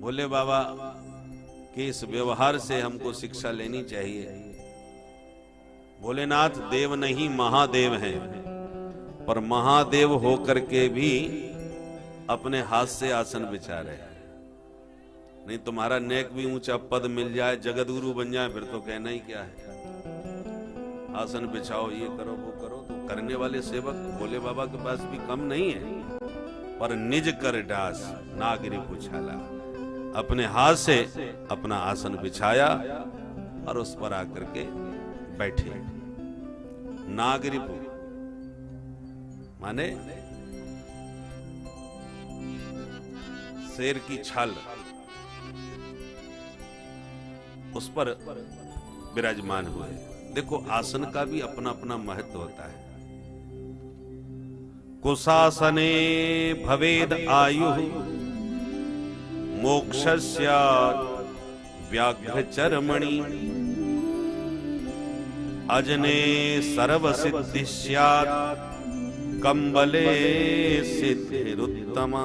भोले बाबा के इस व्यवहार से हमको शिक्षा लेनी चाहिए। भोलेनाथ देव नहीं महादेव हैं, पर महादेव होकर के भी अपने हाथ से आसन बिछा रहे हैं। नहीं तुम्हारा नेक भी ऊंचा पद मिल जाए, जगतगुरु बन जाए, फिर तो कहना ही क्या है। आसन बिछाओ, ये करो वो करो, तो करने वाले सेवक भोले बाबा के पास भी कम नहीं है। पर निज कर डास नागरी पुछाला, अपने हाथ से अपना आसन बिछाया और उस पर आकर के बैठे। नागरिपु माने शेर की छाल, उस पर विराजमान हुए। देखो आसन का भी अपना अपना महत्व होता है। कुशासने भवेद आयु मोक्षस्यात् व्याघ्र चरमणि, अजने सर्व सिद्धि स्यात् कंबले सिद्धिरुत्तमा,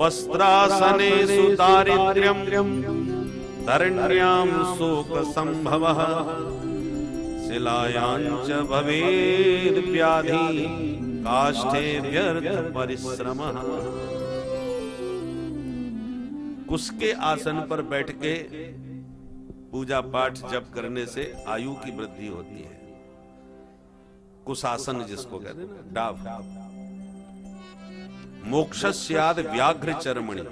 वस्त्रासनेषु दारिद्र्यं धरण्यां शोक संभवः, शिलायां च भवेद् व्याधि काष्ठे व्यर्थ परिश्रमः। कुश के आसन पर बैठ के पूजा पाठ जप करने से आयु की वृद्धि होती है। कुशासन जिसको कहते हैं ना, डाव। मोक्षस्याद् व्याघ्र चरमणि,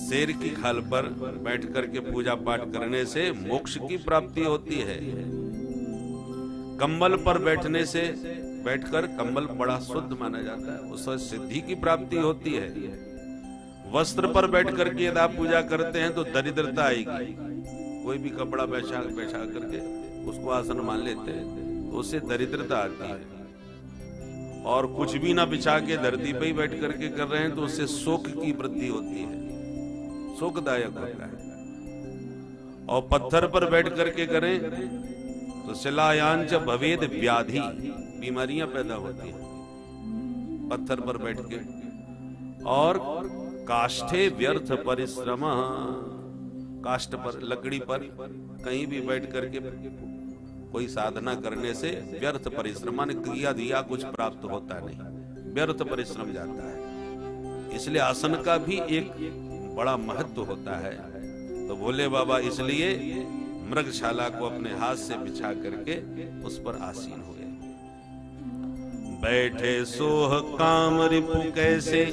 शेर की खाल पर बैठ करके पूजा पाठ करने से मोक्ष की प्राप्ति होती है। कंबल पर बैठने से, बैठकर कंबल बड़ा शुद्ध माना जाता है, उससे सिद्धि की प्राप्ति होती है। वस्त्र पर बैठ करके यदि आप पूजा करते हैं तो दरिद्रता आएगी। कोई भी कपड़ा बैठा करके उसको आसन मान लेते हैं तो उससे दरिद्रता आती है। और कुछ भी ना बिछा के धरती पे ही बैठ करके कर रहे हैं तो उससे शोक की वृद्धि होती है, शोकदायक होता है। और पत्थर पर बैठ करके करें तो शिलायांच भवेद व्याधि, बीमारियां पैदा होती हैं पत्थर पर बैठ के। और काष्ठे व्यर्थ परिश्रम, काष्ठ पर, लकड़ी पर कहीं भी बैठ करके कोई साधना करने से व्यर्थ परिश्रम, माने क्रिया दिया कुछ प्राप्त होता नहीं, व्यर्थ परिश्रम जाता है। इसलिए आसन का भी एक बड़ा महत्व होता है। तो भोले बाबा इसलिए मृगशाला को अपने हाथ से बिछा करके उस पर आसीन हुए। बैठे सोह काम रिपु कैसे,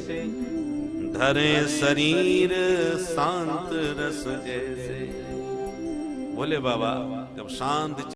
धरे शरीर शांत रस जैसे। भोले बाबा जब शांत